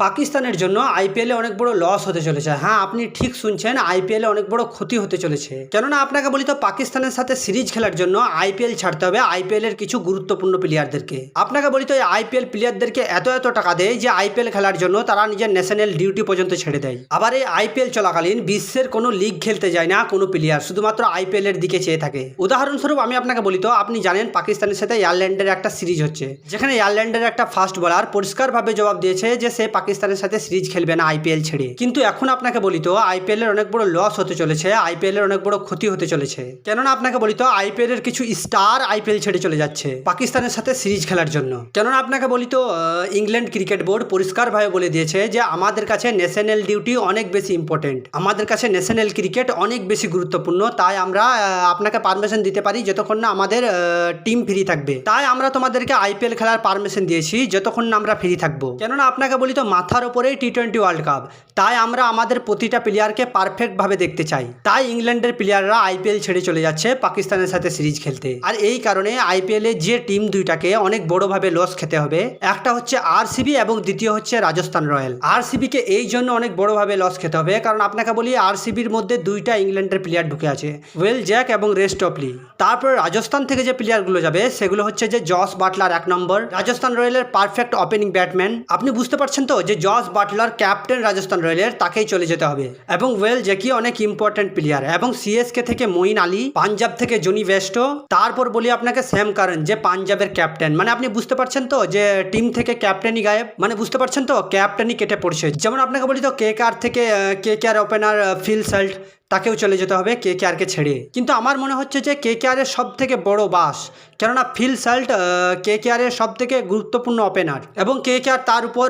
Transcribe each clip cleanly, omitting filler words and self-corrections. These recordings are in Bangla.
পাকিস্তানের জন্য আইপিএলে অনেক বড় লস হতে চলেছে। হ্যাঁ, আপনি ঠিক শুনছেন, আইপিএলে অনেক বড় ক্ষতি হতে চলেছে। কেননা আপনাকে বলি তো, পাকিস্তানের সাথে সিরিজ খেলার জন্য আইপিএল ছাড়তে হবে আইপিএল এর কিছু গুরুত্বপূর্ণ প্লেয়ারদেরকে। আপনাকে বলি তো, এই আইপিএল প্লেয়ারদেরকে এত এত টাকা দেয় যে আইপিএল খেলার জন্য তারা নিজের ন্যাশনাল ডিউটি পর্যন্ত ছেড়ে দেয়। আবার এই আইপিএল চলাকালীন বিশ্বের কোনো লিগ খেলতে যায় না কোনো প্লেয়ার, শুধুমাত্র আইপিএল এর দিকে চেয়ে থাকে। উদাহরণস্বরূপ আমি আপনাকে বলি তো, আপনি জানেন পাকিস্তানের সাথে আয়ারল্যান্ডের একটা সিরিজ হচ্ছে, যেখানে আয়ারল্যান্ডের একটা ফাস্ট বোলার পরিষ্কারভাবে জবাব দিয়েছে যে সে পাকিস্তানের সাথে সিরিজ খেলবে না আইপিএল ছেড়ে। কিন্তু এখন আপনাকে বলি তো, আইপিএল এর অনেক বড় লস হতে চলেছে, আইপিএল এর অনেক বড় ক্ষতি হতে চলেছে। কেননা আপনাকে বলি তো, আইপিএল এর কিছু স্টার আইপিএল ছেড়ে চলে যাচ্ছে পাকিস্তানের সাথে সিরিজ খেলার জন্য। কেননা আপনাকে বলি তো, ইংল্যান্ড ক্রিকেট বোর্ড পরিষ্কারভাবে বলে দিয়েছে যে আমাদের কাছে ন্যাশনাল ডিউটি অনেক বেশি ইম্পর্টেন্ট, আমাদের কাছে ন্যাশনাল ক্রিকেট অনেক বেশি গুরুত্বপূর্ণ। তাই আমরা আপনাকে পারমিশন দিতে পারি যতক্ষণ না আমাদের টিম ফ্রি থাকবে। তাই আমরা তোমাদেরকে আইপিএল খেলার পারমিশন দিয়েছি যতক্ষণ না আমরা ফ্রি থাকবো। কেননা আপনাকে বলি তো, মাথার উপরেই টি-20 ওয়ার্ল্ড কাপ, তাই আমরা আমাদের প্রতিটা প্লেয়ারকে পারফেক্টভাবে দেখতে চাই। তাই ইংল্যান্ডের প্লেয়াররা আইপিএল ছেড়ে চলে যাচ্ছে পাকিস্তানের সাথে সিরিজ খেলতে। আর এই কারণে আইপিএল এ যে টিম দুইটাকে অনেক বড়ভাবে লস খেতে হবে, একটা হচ্ছে আরসিবি এবং দ্বিতীয় হচ্ছে রাজস্থান রয়্যাল। আরসিবিকে এই জন্য অনেক বড়ভাবে লস খেতে হবে কারণ আপনাকে বলি, আরসিবির মধ্যে দুইটা ইংল্যান্ডের প্লেয়ার ঢুকে আছে, ওয়েল জ্যাক এবং রেস্টপলি। তারপরে রাজস্থান থেকে যে প্লেয়ারগুলো যাবে সেগুলো হচ্ছে যে জস বাটলার 1 নম্বর, রাজস্থান রয়্যালের পারফেক্ট ওপেনিং ব্যাটম্যান। আপনি বুঝতে পারছেন তো যে জস বাটলার ক্যাপ্টেন রাজস্থান রয়্যালের, তাকেই চলে যেতে হবে। এবং ওয়েল জ্যাকি অনেক ইম্পর্টেন্ট প্লেয়ার। এবং সিএসকে থেকে মঈন আলী, পাঞ্জাব থেকে জনি বেস্টো, তারপর বলি আপনাকে স্যাম কারন যে পাঞ্জাবের ক্যাপ্টেন। মানে আপনি বুঝতে পারছেন তো যে টিম থেকে ক্যাপ্টেনই গায়েব, মানে বুঝতে পারছেন তো ক্যাপ্টেনই কেটে পড়ছে। যেমন আপনাকে বলি তো, কেকেআর থেকে কেকেআর ওপেনার ফিল সল্ট, তাকেও চলে যেতে হবে কেকেআরকে ছেড়ে। কিন্তু আমার মনে হচ্ছে যে কেকেআরের সব থেকে বড় বাস, কেননা ফিল সল্ট কেকেআরের সব থেকে গুরুত্বপূর্ণ ওপেনার এবং কেকেআর তার উপর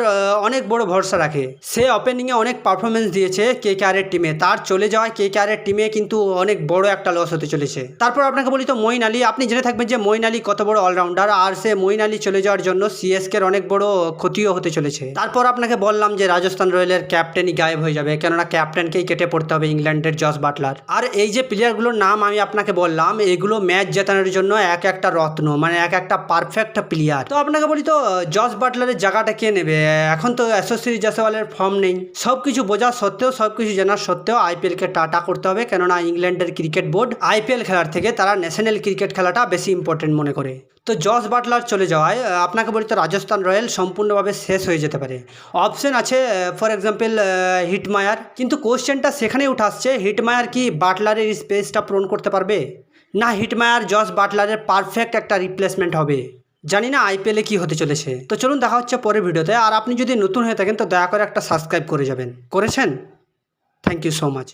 অনেক বড় ভরসা রাখে। সে ওপেনিংয়ে অনেক পারফরমেন্স দিয়েছে কেকেআরের টিমে, তার চলে যাওয়ায় কেকেআরের টিমে কিন্তু অনেক বড় একটা লস হতে চলেছে। তারপর আপনাকে বলি তো, মঈন আলী, আপনি জেনে থাকবেন যে মঈন আলী কত বড় অলরাউন্ডার, আর সে মঈন আলী চলে যাওয়ার জন্য সিএসকের অনেক বড় ক্ষতিও হতে চলেছে। তারপর আপনাকে বললাম যে রাজস্থান রয়্যালের ক্যাপ্টেনই গায়েব হয়ে যাবে, কেননা ক্যাপ্টেনকেই কেটে পড়তে হবে ইংল্যান্ডের জস বাটলার। আর এই যে প্লেয়ারগুলোর নাম আমি আপনাকে বললাম, এগুলো ম্যাচ জেতানোর জন্য এক একটা রত্ন, মানে এক একটা পারফেক্ট প্লেয়ার। তো আপনাকে বলি তো, জস বাটলারের জায়গাটা কে নেবে? এখন তো যশস্বী জয়সওয়ালের ফর্ম নেই। সবকিছু বোঝা সত্ত্বেও, সবকিছু জানার সত্ত্বেও আইপিএলকে টাটা করতে হবে, কেননা ইংল্যান্ডের ক্রিকেট বোর্ড আইপিএল খেলার থেকে তারা ন্যাশনাল ক্রিকেট খেলাটা বেশি ইম্পর্টেন্ট মনে করে। তো জস বাটলার চলে যাওয়ায় আপনাকে বলি তো, রাজস্থান রয়্যাল সম্পূর্ণভাবে শেষ হয়ে যেতে পারে। অপশন আছে ফর এক্সাম্পল হিটমায়ার, কিন্তু কোশ্চেনটা সেখানেই উঠে আসছে, হিটমায়ার কি বাটলারের স্পেসটা পূরণ করতে পারবে? না, হিটমায়ার জস বাটলারের পারফেক্ট একটা রিপ্লেসমেন্ট হবে। জানি না আইপিএলে কি হতে চলেছে। তো চলুন দেখা হচ্ছে পরের ভিডিওতে। আর আপনি যদি নতুন হয়ে থাকেন তো দয়া করে একটা সাবস্ক্রাইব করে যাবেন। করেছেন? Thank you so much.